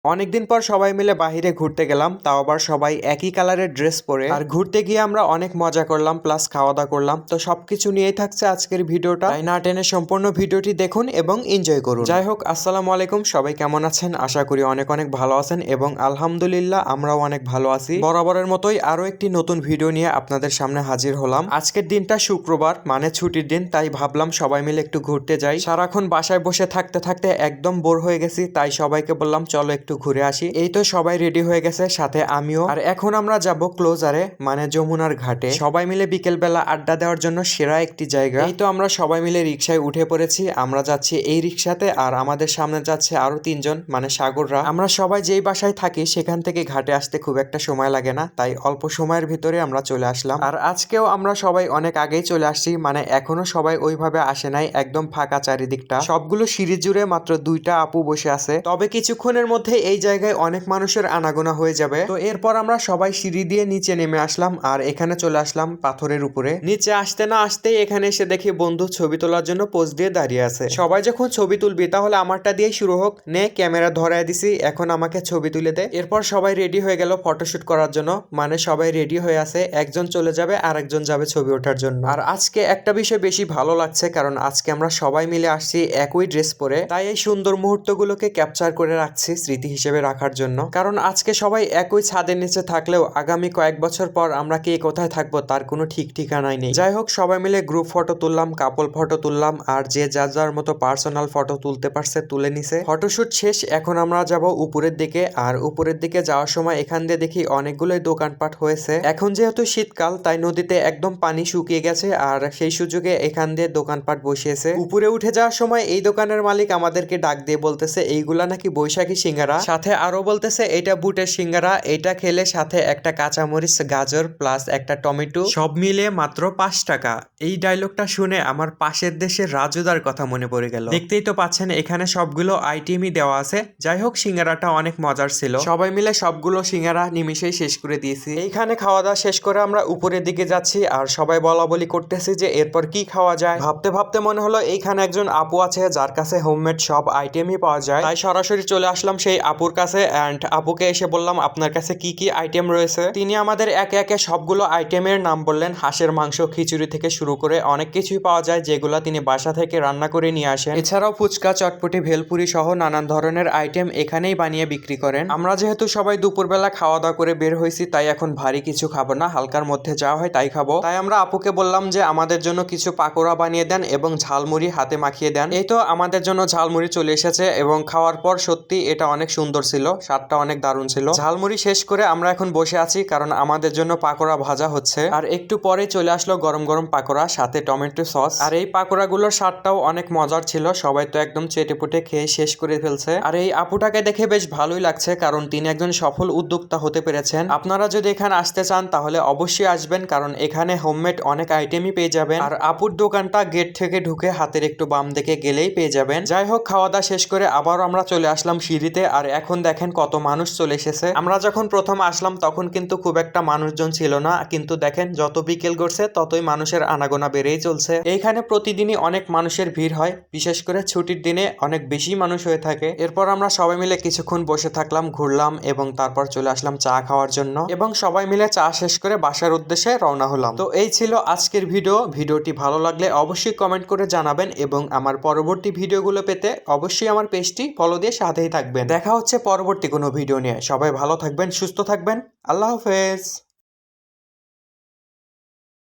অনেকদিন পর সবাই মিলে বাহিরে ঘুরতে গেলাম, তাও আবার সবাই একই কালারের ড্রেস পরে। আর ঘুরতে গিয়ে আমরা অনেক মজা করলাম, প্লাস খাওয়া দাওয়া করলাম। তো সবকিছু নিয়েই থাকছে আজকের ভিডিওটা, তাই না টেনে সম্পূর্ণ ভিডিওটি দেখুন এবং এনজয় করুন। যাই হোক, আসসালামু আলাইকুম, সবাই কেমন আছেন? আশা করি অনেক অনেক ভালো আছেন এবং আলহামদুলিল্লাহ আমরাও অনেক ভালো আছি। বরাবরের মতোই আরো একটি নতুন ভিডিও নিয়ে আপনাদের সামনে হাজির হলাম। আজকের দিনটা শুক্রবার, মানে ছুটির দিন, তাই ভাবলাম সবাই মিলে একটু ঘুরতে যাই। সারাক্ষণ বাসায় বসে থাকতে থাকতে একদম বোর হয়ে গেছি, তাই সবাইকে বললাম চলো একটু ঘুরে আসি। এই তো সবাই রেডি হয়ে গেছে, সাথে আমিও। আর এখন আমরা যাব ক্লোজারে, মানে যমুনার ঘাটে, সবাই মিলে বিকেল বেলা আড্ডা দেওয়ার জন্য সেরা একটি জায়গা। এই তো আমরা সবাই মিলে রিক্সায় উঠে পড়েছি। আমরা যাচ্ছি এই রিক্সাতে, আর আমাদের সামনে যাচ্ছে আরো তিনজন, মানে সাগররা। আমরা সবাই যেই বাসায় থাকি সেখান থেকে ঘাটে আসতে খুব একটা সময় লাগে না, তাই অল্প সময়ের ভিতরে আমরা চলে আসলাম। আর আজকেও আমরা সবাই অনেক আগেই চলে আসছি, মানে এখনো সবাই ওইভাবে আসে নাই, একদম ফাঁকা চারিদিকটা। সবগুলো সিঁড়ি জুড়ে মাত্র দুইটা আপু বসে আছে, তবে কিছুক্ষণের মধ্যে এই জায়গায় অনেক মানুষের আনাগোনা হয়ে যাবে। তো এরপর আমরা সবাই সিঁড়ি দিয়ে নিচে নেমে আসলাম, আর এখানে চলে আসলাম পাথরের উপরে। নিচে আসতে না আসতেই এখানে এসে দেখি বন্ধু ছবি তোলার জন্য পোজ দিয়ে দাঁড়িয়ে আছে। সবাই যখন ছবি তুলবি তাহলে আমারটা দিয়ে শুরু হোক, নে ক্যামেরা ধরায় দিছি, এখন আমাকে ছবি তুলে দে। এরপর সবাই রেডি হয়ে গেল ফটোশুট করার জন্য, মানে সবাই রেডি হয়ে আছে, একজন চলে যাবে আর একজন যাবে ছবি ওঠার জন্য। আর আজকে একটা বিষয় বেশি ভালো লাগছে, কারণ আজকে আমরা সবাই মিলে আসছি একই ড্রেস পরে, তাই এই সুন্দর মুহূর্তগুলোকে ক্যাপচার করে রাখছি স্মৃতি হিসেবে রাখার জন্য। কারণ আজকে সবাই একই ছাদের নিচে থাকলেও আগামী কয়েক বছর পর আমরা কে কোথায় থাকবো তার কোনো ঠিক ঠিকানাই নেই। যাই হোক, সবাই মিলে গ্রুপ ফটো তুললাম, কাপল ফটো তুললাম, আর যে যার যার মতো পার্সোনাল ফটো তুলতে পারছে তুলে নিছে। ফটোশুট শেষ, এখন আমরা যাব উপরের দিকে। আর উপরের দিকে যাওয়ার সময় এখান দিয়ে দেখি অনেকগুলোই দোকানপাট হয়েছে। এখন যেহেতু শীতকাল, তাই নদীতে একদম পানি শুকিয়ে গেছে, আর সেই সুযোগে এখান দিয়ে দোকানপাট বসিয়েছে। উপরে উঠে যাওয়ার সময় এই দোকানের মালিক আমাদেরকে ডাক দিয়ে বলতেছে এইগুলা নাকি বৈশাখী সিঙ্গারা, সাথে আরো বলতেছে এটা বুটের সিঙ্গারা, এটা খেলে সাথে একটা কাঁচামরিচ, গাজর প্লাস একটা টমেটো, সব মিলিয়ে মাত্র 5 টাকা। এই ডায়লগটা শুনে আমার পাশের দেশের রাজুদার কথা মনে পড়ে গেল। দেখতেই তো পাচ্ছেন এখানে সবগুলো আইটেমই দেওয়া আছে। যাই হোক, সিঙ্গারাটা অনেক মজার ছিল, সবাই মিলে সবগুলো সিঙ্গারা নিমিশেই শেষ করে দিয়েছি। এইখানে খাওয়া দাওয়া শেষ করে আমরা উপরের দিকে যাচ্ছি, আর সবাই বলা বলি করতেছি যে এরপর কি খাওয়া যায়। ভাবতে ভাবতে মনে হলো এইখানে একজন আপু আছে যার কাছে হোমমেড সব আইটেমই পাওয়া যায়, তাই সরাসরি চলে আসলাম সেই আপুর কাছে। অ্যান্ড আপুকে এসে বললাম আপনার কাছে কি কি আইটেম রয়েছে। তিনি আমাদের একে একে সবগুলো আইটেমের নাম বললেন। হাঁসের মাংস, খিচুড়ি থেকে শুরু করে অনেক কিছুই পাওয়া যায় যেগুলো তিনি বাসা থেকে রান্না করে নিয়ে আসেন। এছাড়াও ফুচকা, চটপটি, ভেলপুরি সহ নানান ধরনের আইটেম এখানেই বানিয়ে বিক্রি করেন। আমরা যেহেতু সবাই দুপুরবেলা খাওয়া দাওয়া করে বের হয়েছি, তাই এখন ভারী কিছু খাবো না, হালকার মধ্যে যাওয়া হয় তাই খাবো। তাই আমরা আপুকে বললাম যে আমাদের জন্য কিছু পাকোড়া বানিয়ে দেন এবং ঝালমুড়ি হাতে মাখিয়ে দেন। এই তো আমাদের জন্য ঝালমুড়ি চলে এসেছে, এবং খাওয়ার পর সত্যি এটা অনেক সুন্দর ছিল, স্বাদটা অনেক দারুণ ছিল। ঝালমুড়ি শেষ করে আমরা এখন বসে আছি, কারণ আমাদের জন্য পাকোড়া ভাজা হচ্ছে। আর একটু পরে চলে আসলো গরম গরম পাকোড়া, সাথে টমেটো সস। আর এই পাকোড়াগুলোর স্বাদটাও অনেক মজার ছিল, সবাই তো একদম চেটেপুটে খেয়ে শেষ করে ফেলছে। আর এই আপুটাকে দেখে বেশ ভালোই লাগছে, কারণ তিনি একজন সফল উদ্যোক্তা হতে পেরেছেন। আপনারা যদি এখানে আসতে চান তাহলে অবশ্যই আসবেন, কারণ এখানে হোমমেড অনেক আইটেমই পেয়ে যাবেন। আর আপুর দোকানটা গেট থেকে ঢুকে হাতের একটু বাম দিকে গেলেই পেয়ে যাবেন। যাই হোক, খাওয়া দাওয়া শেষ করে আবার আমরা চলে আসলাম সিঁড়িতে, আর এখন দেখেন কত মানুষ চলে এসেছে। আমরা যখন প্রথম আসলাম তখন কিন্তু খুব একটা মানুষজন ছিল না, কিন্তু দেখেন যত বিকেল করছে ততই মানুষের আনাগোনা বেড়েই চলছে। এইখানে প্রতিদিনই অনেক মানুষের ভিড় হয়, বিশেষ করে ছুটির দিনে অনেক বেশি মানুষ হয়ে থাকে। এরপর আমরা সবাই মিলে কিছুক্ষণ বসে থাকলাম, ঘুরলাম, এবং তারপর চলে আসলাম চা খাওয়ার জন্য, এবং সবাই মিলে চা শেষ করে বাসার উদ্দেশ্যে রওনা হলাম। তো এই ছিল আজকের ভিডিওটি ভালো লাগলে অবশ্যই কমেন্ট করে জানাবেন, এবং আমার পরবর্তী ভিডিওগুলো পেতে অবশ্যই আমার পেজটি ফলো দিয়ে সাথেই থাকবেন। দেখা হচ্ছে পরবর্তী কোনো ভিডিও নিয়ে। সবাই ভালো থাকবেন, সুস্থ থাকবেন, আল্লাহ হাফেজ।